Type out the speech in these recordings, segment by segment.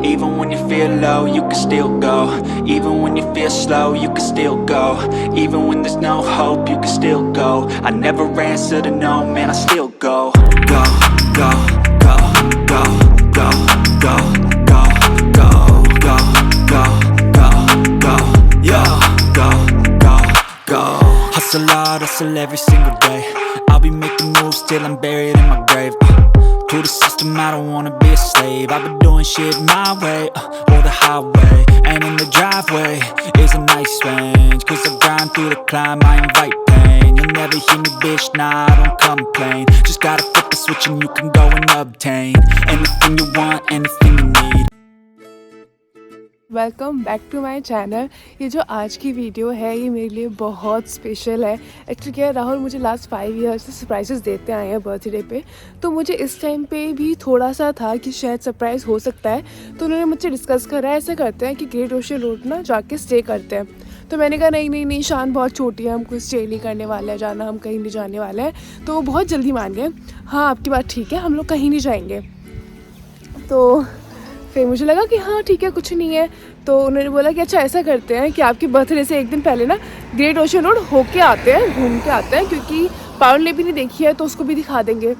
Even when you feel low, you can still go. Even when you feel slow, you can still go. Even when there's no hope, you can still go. I never answer to no, man, I still go. Go, go, go, go, go, go, go, go, go, go, go, go, yo, go, go, go. Hustle hard, hustle every single day. I'll be making moves till I'm buried in my grave. To the system, I don't wanna be a slave. I've been doing shit my way, or the highway. And in the driveway is a nice range. Cause I grind through the climb, I invite pain. You'll never hear me, bitch, nah, I don't complain. Just gotta flip the switch and you can go and obtain anything you want, anything you need. Welcome back to my channel. ये जो आज की video है ये मेरे लिए बहुत special है। एक्चुअली क्या है, राहुल मुझे लास्ट 5 ईयर्स से सरप्राइजेस देते आए हैं बर्थडे पे, तो मुझे इस टाइम पे भी थोड़ा सा था कि शायद सरप्राइज़ हो सकता है। तो उन्होंने मुझसे डिस्कस करा, ऐसा करते हैं कि ग्रेट ओशियन रोड ना जाके स्टे करते हैं। तो मैंने कहा नहीं नहीं नहीं, शान बहुत छोटी है, हम कुछ स्टे नहीं करने वाले हैं, जाना हम कहीं नहीं जाने वाले हैं। तो वो बहुत जल्दी मान गए, हाँ आपकी बात ठीक है, हम लोग कहीं नहीं जाएंगे। तो फिर मुझे लगा कि हाँ ठीक है, कुछ नहीं है। तो उन्होंने बोला कि अच्छा ऐसा करते हैं कि आपके बर्थडे से एक दिन पहले ना ग्रेट ओशियन रोड होके आते हैं, घूम के आते हैं, क्योंकि पाउंडले भी नहीं देखी है तो उसको भी दिखा देंगे।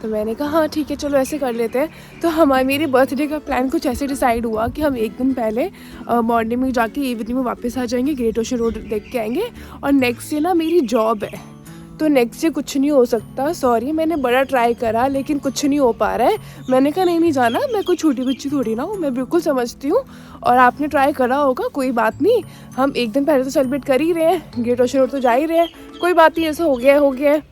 तो मैंने कहा हाँ ठीक है, चलो ऐसे कर लेते हैं। तो मेरे बर्थडे का प्लान कुछ ऐसे डिसाइड हुआ कि हम एक दिन पहले मॉर्निंग में जाके इवनिंग में वापस आ जाएंगे, ग्रेट ओशियन रोड देख के आएंगे। और नेक्स्ट डे ना मेरी जॉब है, तो नेक्स्ट डे कुछ नहीं हो सकता। सॉरी, मैंने बड़ा ट्राई करा लेकिन कुछ नहीं हो पा रहा है। मैंने कहा नहीं नहीं जाना, मैं कोई छोटी बच्ची थोड़ी ना हूँ, मैं बिल्कुल समझती हूँ। और आपने ट्राई करा होगा, कोई बात नहीं, हम एक दिन पहले तो सेलिब्रेट कर ही रहे हैं, ग्रेट ओशियन रोड तो जा ही रहे हैं, कोई बात नहीं, ऐसा हो गया है।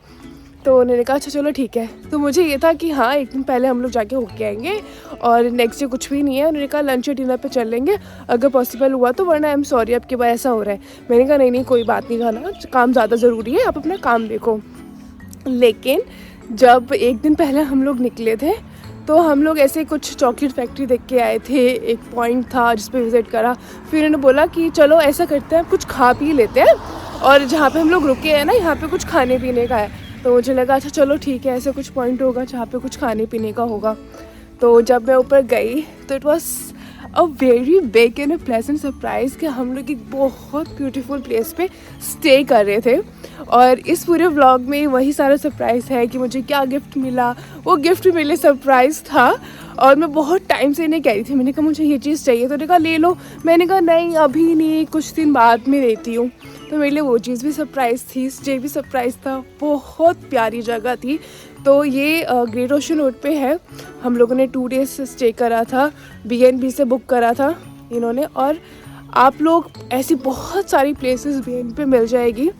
तो उन्होंने कहा अच्छा चलो ठीक है। तो मुझे ये था कि हाँ एक दिन पहले हम लोग जाके होके आएंगे और नेक्स्ट डे कुछ भी नहीं है। उन्होंने कहा लंच या डिनर पे चल लेंगे अगर पॉसिबल हुआ तो, वरना आई एम सॉरी आपके बार ऐसा हो रहा है। मैंने कहा नहीं नहीं कोई बात नहीं, खाना काम ज़्यादा ज़रूरी है, आप अपना काम देखो। लेकिन जब एक दिन पहले हम लोग निकले थे तो हम लोग ऐसे कुछ चॉकलेट फैक्ट्री देख के आए थे, एक पॉइंट था जिस पे विज़िट करा। फिर उन्होंने बोला कि चलो ऐसा करते हैं, कुछ खा पी लेते हैं, और जहाँ पे हम लोग रुके हैं ना यहाँ पे कुछ खाने पीने का है। तो मुझे लगा अच्छा चलो ठीक है, ऐसे कुछ पॉइंट होगा जहाँ पे कुछ खाने पीने का होगा। तो जब मैं ऊपर गई तो it was a very big and a pleasant surprise कि हम लोग एक बहुत ब्यूटीफुल प्लेस पे स्टे कर रहे थे। और इस पूरे व्लॉग में वही सारा सरप्राइज़ है कि मुझे क्या गिफ्ट मिला, वो गिफ्ट मेरे लिए सरप्राइज़ था। और मैं बहुत टाइम से इन्हें कह रही थी, मैंने कहा मुझे ये चीज़ चाहिए, तो उन्होंने कहा ले लो। मैंने कहा नहीं अभी नहीं, कुछ दिन बाद में लेती हूँ। तो मेरे लिए वो चीज़ भी सरप्राइज़ थी, स्टे भी सरप्राइज़ था। बहुत प्यारी जगह थी। तो ये ग्रेट ओशियन रोड पे है। हम लोगों ने 2 डेज़ स्टे करा था, BNB से बुक करा था इन्होंने। और आप लोग ऐसी बहुत सारी प्लेसेस BNB पे मिल जाएगी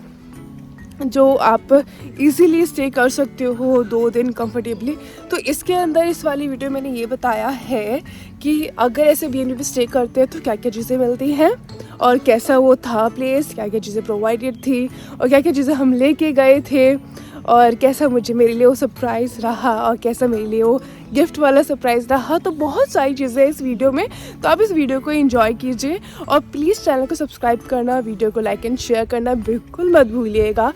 जो आप इजीली स्टे कर सकते हो 2 दिन कंफर्टेबली। तो इसके अंदर इस वाली वीडियो मैंने ये बताया है कि अगर ऐसे BNB पे स्टे करते हैं तो क्या क्या चीज़ें मिलती हैं, और कैसा वो था प्लेस, क्या क्या चीज़ें प्रोवाइडेड थी, और क्या क्या चीज़ें हम लेके गए थे, और कैसा मेरे लिए वो सरप्राइज़ रहा, और कैसा मेरे लिए वो गिफ्ट वाला सरप्राइज़ रहा। तो बहुत सारी चीज़ें हैं इस वीडियो में, तो आप इस वीडियो को एंजॉय कीजिए। और प्लीज़ चैनल को सब्सक्राइब करना, वीडियो को लाइक एंड शेयर करना बिल्कुल मत भूलिएगा।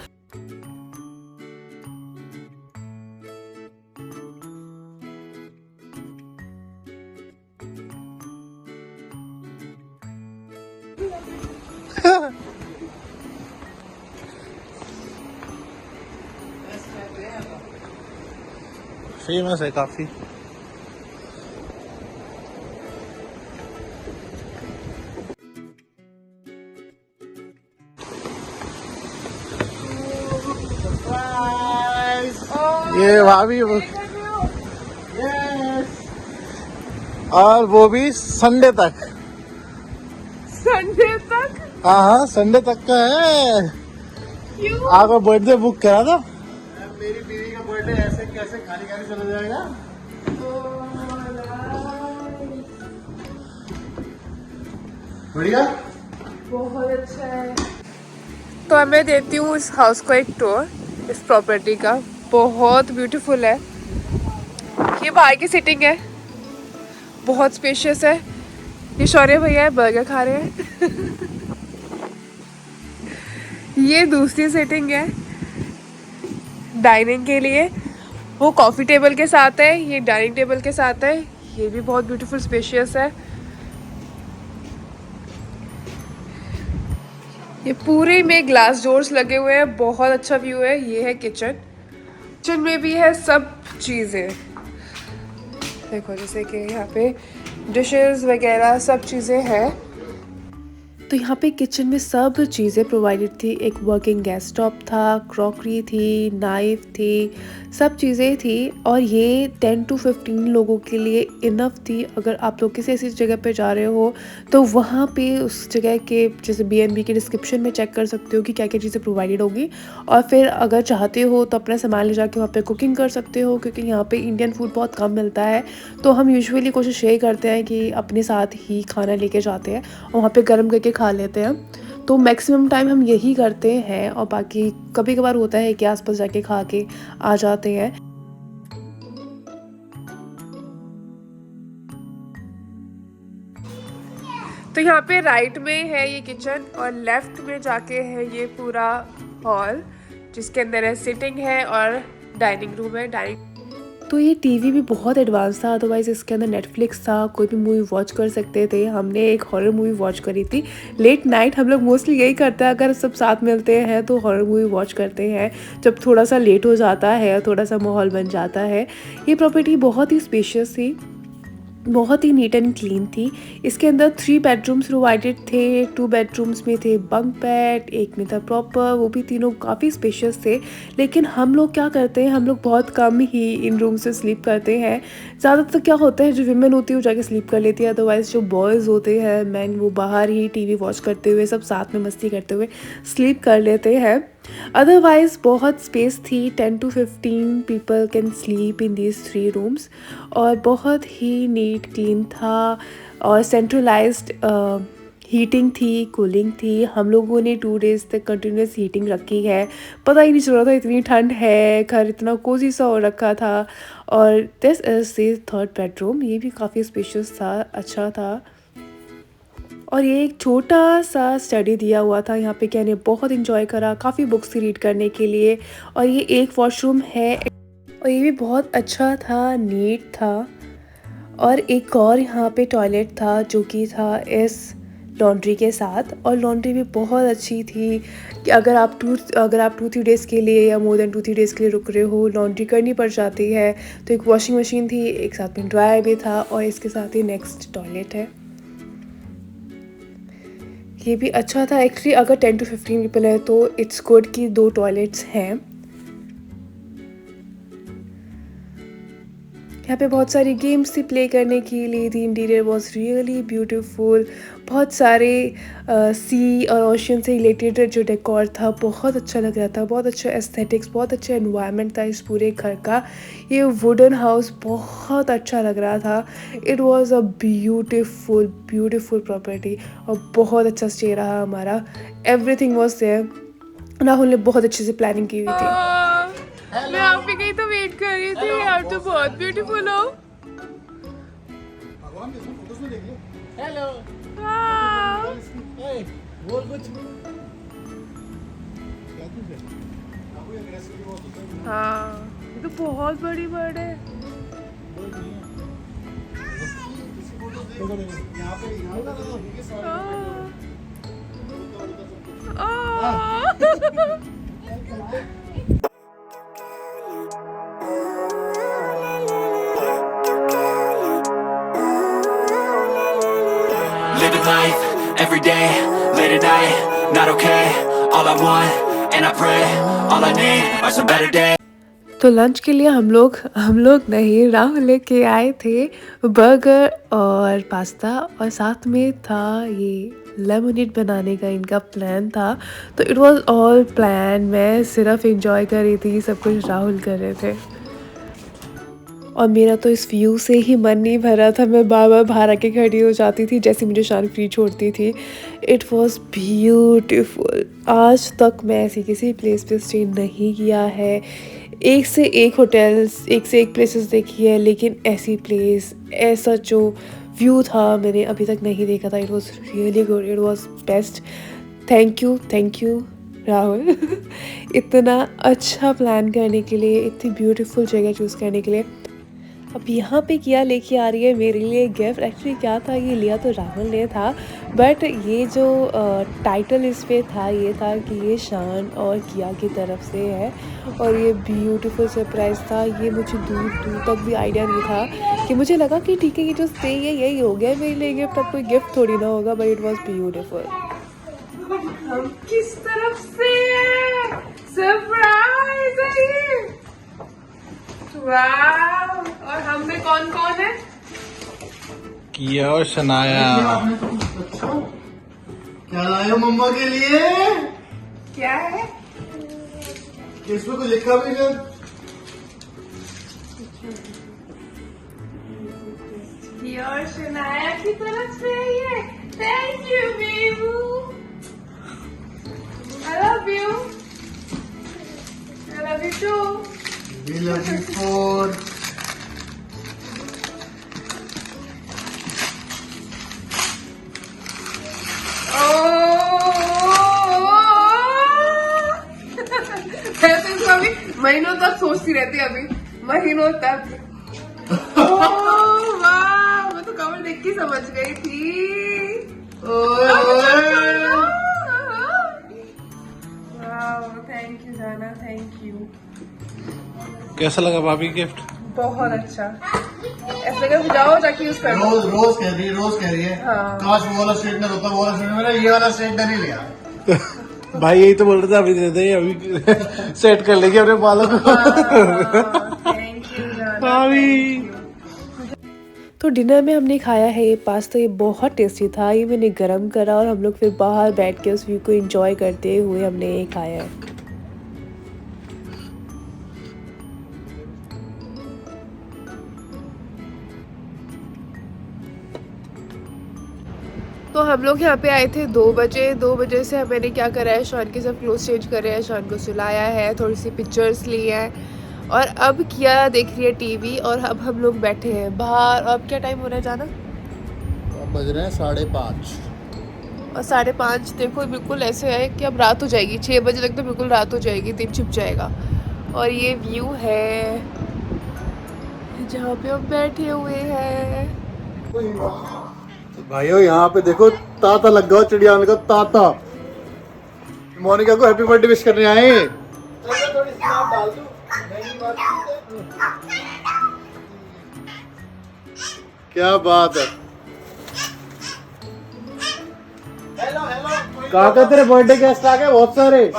फेमस है काफी। ये भाभी, और वो भी संडे तक। संडे तक? हाँ संडे तक का है। क्यों? आपका बर्थडे बुक करा था। मेरी बीवी का बर्थडे ऐसे कैसे खाली खाली चला जाएगा। बढ़िया, बहुत अच्छा है। तो अब मैं देती हूँ इस हाउस को एक टूर, इस प्रॉपर्टी का। बहुत ब्यूटीफुल है। ये बाहर की सिटिंग है, बहुत स्पेशियस है। ये शौर्य भैया है, बर्गर खा रहे हैं। ये दूसरी सिटिंग है डाइनिंग के लिए, वो कॉफ़ी टेबल के साथ है, ये डाइनिंग टेबल के साथ है। ये भी बहुत ब्यूटीफुल स्पेशियस है। ये पूरे में ग्लास डोर्स लगे हुए हैं, बहुत अच्छा व्यू है। ये है किचन। किचन में भी है सब चीज़ें, देखो जैसे कि यहाँ पे डिशेस वगैरह सब चीज़ें हैं। तो यहाँ पे किचन में सब चीज़ें प्रोवाइडेड थी। एक वर्किंग गैस स्टोव था, क्रॉकरी थी, नाइफ थी, सब चीज़ें थी। और ये 10 to 15 लोगों के लिए इनफ थी। अगर आप लोग किसी ऐसी जगह पे जा रहे हो तो वहाँ पे उस जगह के जैसे B&B के डिस्क्रिप्शन में चेक कर सकते हो कि क्या क्या चीज़ें प्रोवाइडेड होगी। और फिर अगर चाहते हो तो अपना सामान ले जाके वहाँ पे कुकिंग कर सकते हो, क्योंकि यहाँ पे इंडियन फूड बहुत कम मिलता है। तो हम यूजुअली कोशिश यही करते हैं कि अपने साथ ही खाना लेके जाते हैं और वहाँ पे गर्म करके खा लेते हैं। तो मैक्सिमम टाइम हम यही करते हैं। और बाकी कभी कभार होता है कि आसपास जाके खा के आ जाते हैं। तो यहाँ पे राइट में है ये किचन और लेफ्ट में जाके है ये पूरा हॉल, जिसके अंदर है सिटिंग है और डाइनिंग रूम है। तो ये टीवी भी बहुत एडवांस था, अदरवाइज़ इसके अंदर नेटफ्लिक्स था, कोई भी मूवी वॉच कर सकते थे। हमने एक हॉरर मूवी वॉच करी थी लेट नाइट। हम लोग मोस्टली यही करते हैं, अगर सब साथ मिलते हैं तो हॉरर मूवी वॉच करते हैं जब थोड़ा सा लेट हो जाता है, थोड़ा सा माहौल बन जाता है। ये प्रॉपर्टी बहुत ही स्पेशियस थी, बहुत ही नीट एंड क्लीन थी। इसके अंदर 3 बेडरूम्स प्रोवाइडेड थे। 2 बेडरूम्स में थे बंक बेड, एक में था प्रॉपर, वो भी तीनों काफ़ी स्पेशियस थे। लेकिन हम लोग क्या करते हैं, हम लोग बहुत कम ही इन रूम्स से स्लीप करते हैं। ज़्यादातर क्या होता है, जो विमेन होती है वो जाके स्लीप कर लेती है, अदरवाइज़ जो बॉयज़ होते हैं मैन, वो बाहर ही टीवी वॉच करते हुए सब साथ में मस्ती करते हुए स्लीप कर लेते हैं। अदरवाइज़ बहुत स्पेस थी, 10 to 15 people can sleep in these 3 rooms. और बहुत ही नीट क्लीन था और सेंट्रलाइज्ड हीटिंग थी, कूलिंग थी। हम लोगों ने 2 डेज़ तक कंटिन्यूस हीटिंग रखी है, पता ही नहीं चल रहा था इतनी ठंड है, घर इतना कोजी सा हो रखा था। और this is the 3rd bedroom, ये भी काफ़ी स्पेशियस था, अच्छा था। और ये एक छोटा सा स्टडी दिया हुआ था यहाँ पे, कि मैंने बहुत इन्जॉय करा, काफ़ी बुक्स थी रीड करने के लिए। और ये एक वॉशरूम है और ये भी बहुत अच्छा था, नीट था। और एक और यहाँ पे टॉयलेट था जो कि था इस लॉन्ड्री के साथ। और लॉन्ड्री भी बहुत अच्छी थी कि अगर आप 2-3 डेज़ के लिए या मोर देन 2-3 डेज़ के लिए रुक रहे हो, लॉन्ड्री करनी पड़ जाती है। तो एक वॉशिंग मशीन थी, एक साथ में ड्रायर भी था और इसके साथ ही नेक्स्ट टॉयलेट है। ये भी अच्छा था एक्चुअली। अगर 10 to 15 पीपल है तो इट्स गुड कि 2 टॉयलेट्स हैं। यहाँ पे बहुत सारी गेम्स थी प्ले करने के लिए। The interior was really beautiful. बहुत सारे सी और ओशन से रिलेटेड जो डेकोर था बहुत अच्छा लग रहा था, बहुत अच्छा एस्थेटिक्स, बहुत अच्छा एनवायरनमेंट था इस पूरे घर का। ये वुडन हाउस बहुत अच्छा लग रहा था। It was a beautiful property और बहुत अच्छा स्टे रहा हमारा। Everything was there. राहुल ने बहुत अच्छे से प्लानिंग की हुई थी। मैं आप पे गई तो वेट कर रही थी यार, तो बहुत ब्यूटीफुल हो। भगवान के फोटोज में देख लो। हेलो। बोल कुछ। हाँ, ये तो बहुत बड़ी बर्ड है। यहाँ पे Living life, every day, late at night, not okay. All I want, and I pray, all I need are some better days. तो लंच के लिए हम लोग नहीं, राहुल लेके आए थे बर्गर और पास्ता, और साथ में था ये लेमनेड बनाने का इनका प्लान था। तो इट वाज ऑल प्लान, मैं सिर्फ एंजॉय कर रही थी, सब कुछ राहुल कर रहे थे। और मेरा तो इस व्यू से ही मन नहीं भरा था, मैं बार बार बाहर आके खड़ी हो जाती थी जैसे मुझे शान फ्री छोड़ती थी। It was beautiful. आज तक मैं ऐसी किसी प्लेस पे स्टे नहीं किया है। एक से एक होटल्स, एक से एक प्लेसेस देखी है, लेकिन ऐसी प्लेस, ऐसा जो व्यू था मैंने अभी तक नहीं देखा था। It was really good, it was best. Thank you Rahul इतना अच्छा प्लान करने के लिए, इतनी ब्यूटीफुल जगह चूज़ करने के लिए। अब यहाँ पे किया लेके आ रही है मेरे लिए गिफ्ट। एक्चुअली क्या था, ये लिया तो राहुल ने था, बट ये जो टाइटल इस पे था ये था कि ये शान और किया की तरफ से है, और ये ब्यूटीफुल सरप्राइज़ था। ये मुझे दूर दूर तक भी आइडिया नहीं था, कि मुझे लगा कि ठीक है ये जो स्टे है यही हो गया मेरे लिए गिफ्ट, अब कोई गिफ्ट थोड़ी ना होगा, बट इट वॉज ब्यूटीफुल। हम किस तरफ से सरप्राइज है ये, वाव। और हम में कौन कौन है? किया और शनाया। क्या लाए हो मम्मा के लिए? क्या है? इसमें कुछ लिखा भी नहीं। किया और शनाया की तरफ से है ये। Thank you Bebu, I love you, I love you too. We love you for ऐसे इसको अभी महीनों तक सोचती रहती है, अभी महीनों तक। वाह, मैं तो कवर देख के समझ गई थी। थैंक यू जाना, थैंक यू। कैसा लगा भाभी गिफ्ट? बहुत अच्छा। ऐसे लगा जाओ जाके यूज कर लो। रोज कह रही है हाँ। काश वो वाला स्ट्रेटनर होता, वो वाला स्ट्रेटनर मेरा, ये वाला स्ट्रेटनर नहीं लिया। भाई यही तो बोल रहे थे, अभी दे दे, अभी सेट कर लेंगे अपने बालों को। थैंक यू भाभी। तो डिनर में हमने खाया है ये पास्ता, ये बहुत टेस्टी था। ये मैंने गरम करा और हम लोग फिर बाहर बैठ के उस व्यू को एंजॉय करते हुए हमने ये खाया है। तो हम लोग यहाँ पे आए थे 2 बजे। 2 बजे से मैंने क्या करा है, शॉन के सब क्लोथ चेंज करे हैं, शॉन को सुलाया है, थोड़ी सी पिक्चर्स ली हैं, और अब किया देख रही है टीवी, और अब हम लोग बैठे हैं बाहर। अब क्या टाइम हो रहा है जाना? अब बज रहे हैं 5:30। और 5:30 देखो बिल्कुल ऐसे है कि अब रात हो जाएगी। 6 बजे तक तो बिल्कुल रात हो जाएगी, दिन छिप जाएगा। और ये व्यू है जहाँ पे हम बैठे हुए हैं। भाइयों यहाँ पे देखो ताता लग गया चिड़िया का ताता। मोनिका को हैप्पी बर्थडे विश करने आए। क्या बात है। काका तेरे बर्थडे गेस्ट आ गए बहुत सारे।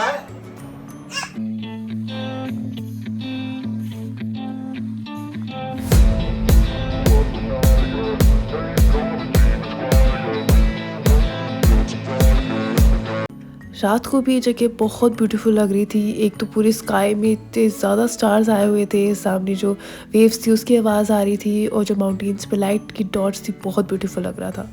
रात को भी ये जगह बहुत ब्यूटीफुल लग रही थी। एक तो पूरी स्काई में इतने ज़्यादा स्टार्स आए हुए थे, सामने जो वेव्स थी उसकी आवाज़ आ रही थी, और जो माउंटेन्स पे लाइट की डॉट्स थी, बहुत ब्यूटीफुल लग रहा था।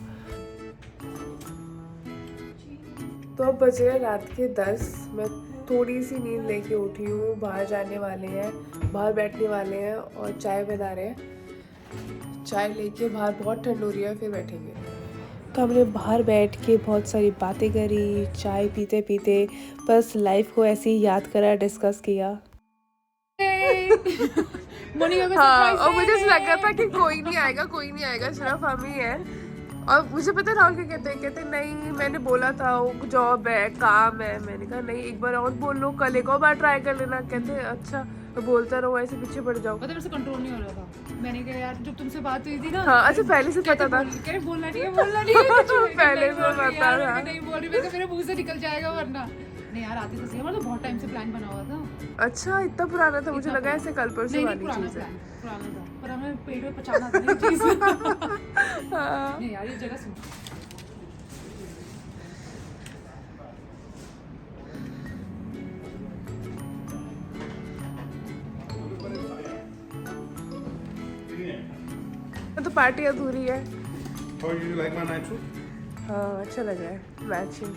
तो अब बज रहे रात के 10। मैं थोड़ी सी नींद लेके उठी हूँ। बाहर जाने वाले हैं, बाहर बैठने वाले हैं और चाय बना रहे हैं। चाय लेके बाहर बहुत ठंड हो रही है, फिर बैठेंगे। तो हमने बाहर बैठ के बहुत सारी बातें करी, चाय पीते पीते बस लाइफ को ऐसे ही याद करा, डिस्कस किया। हाँ, और मुझे लग रहा था कि कोई नहीं आएगा, सिर्फ हम ही हैं। और मुझे पता है राहुल क्या कहते नहीं, मैंने बोला था वो जॉब है, काम है। मैंने कहा नहीं, एक बार और बोल लो, कल एक और बार ट्राई कर लेना। कहते अच्छा, तो बोलता रहो, ऐसे पीछे पड़ जाओ। मतलब मेरे से कंट्रोल नहीं हो रहा था। मैंने कहा यार जब तुमसे बात हुई थी ना। हाँ, अच्छा पहले से पता था। बोलना नहीं है पहले से पता था। नहीं बोल रही, मेरे मुंह से निकल जाएगा वरना। नहीं यार, आती तो सही, हमारा तो बहुत टाइम से प्लान बना हुआ था। अच्छा, इतना पुराना था? मुझे लगा ऐसे कल परसों वाली चीज है। पुराना था, पर हमें पेट में पचाना था ये चीज। नहीं यार, ये जगह सुन। तो पार्टी अधूरी है। How did you like my night suit? हाँ, अच्छा लग रहा है, मैचिंग।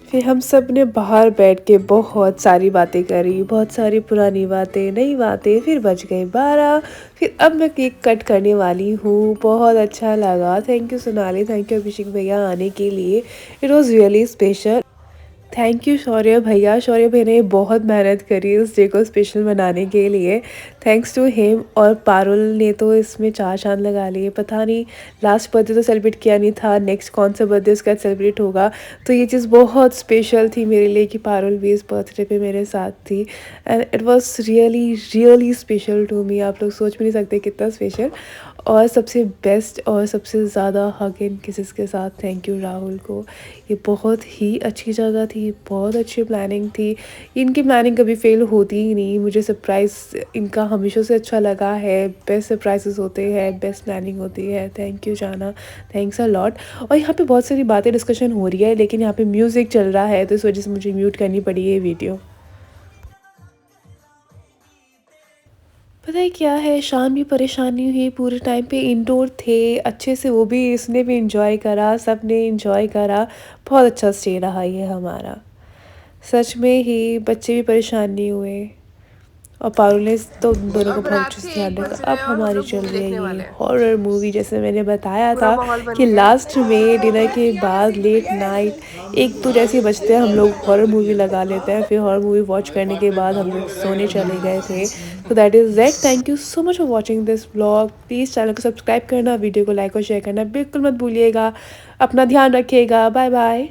फिर हम सब ने बाहर बैठ के बहुत सारी बातें करी, बहुत सारी पुरानी बातें, नई बातें। फिर बज गए 12। फिर अब मैं केक कट करने वाली हूँ। बहुत अच्छा लगा। Thank you Sonali, thank you Abhishek भैया आने के लिए। It was really special. Thank you Shaurya भैया। शौर्य भैया ने बहुत मेहनत करी इस डे को स्पेशल बनाने के लिए। Thanks to him. और पारुल ने तो इसमें 4 चाँद लगा लिए। पता नहीं लास्ट बर्थडे तो सेलिब्रेट किया नहीं था, नेक्स्ट कौन सा बर्थडे उसका सेलिब्रेट होगा, तो ये चीज़ बहुत स्पेशल थी मेरे लिए कि पारुल भी इस बर्थडे पे मेरे साथ थी। And it was really really special to me. आप लोग सोच भी नहीं सकते कितना स्पेशल। और सबसे बेस्ट और सबसे ज़्यादा हग एंड किसेस के साथ थैंक यू राहुल को। ये बहुत ही अच्छी जगह थी, बहुत अच्छी प्लानिंग थी। इनकी प्लानिंग कभी फेल होती ही नहीं। मुझे सरप्राइज़ इनका हमेशा से अच्छा लगा है। बेस्ट सरप्राइजेस होते हैं, बेस्ट प्लानिंग होती है। थैंक यू जाना, थैंक्स अ लॉट। और यहाँ पे बहुत सारी बातें डिस्कशन हो रही है, लेकिन यहाँ पे म्यूज़िक चल रहा है तो इस वजह से मुझे म्यूट करनी पड़ी ये वीडियो। पता है क्या है, शान भी परेशानी हुई पूरे टाइम पे। इंडोर थे अच्छे से, वो भी इसने भी इंजॉय करा, सब ने इंजॉय करा। बहुत अच्छा स्टे रहा ये हमारा। सच में ही बच्चे भी परेशान नहीं हुए। और पारुल ने तो उन दोनों को बहुत अच्छे से ध्यान रखा। अब हमारी चल रही है ये हॉरर मूवी। जैसे मैंने बताया था कि लास्ट में डिनर के बाद लेट नाइट 1-2 जैसे बजते हैं, हम लोग हॉरर मूवी लगा लेते हैं। फिर हॉरर मूवी वॉच करने के बाद हम लोग सोने चले गए थे। तो that is that. Thank you so much for watching this vlog. Please channel को सब्सक्राइब करना, वीडियो को लाइक और शेयर करना बिल्कुल मत भूलिएगा। अपना ध्यान रखिएगा। Bye bye.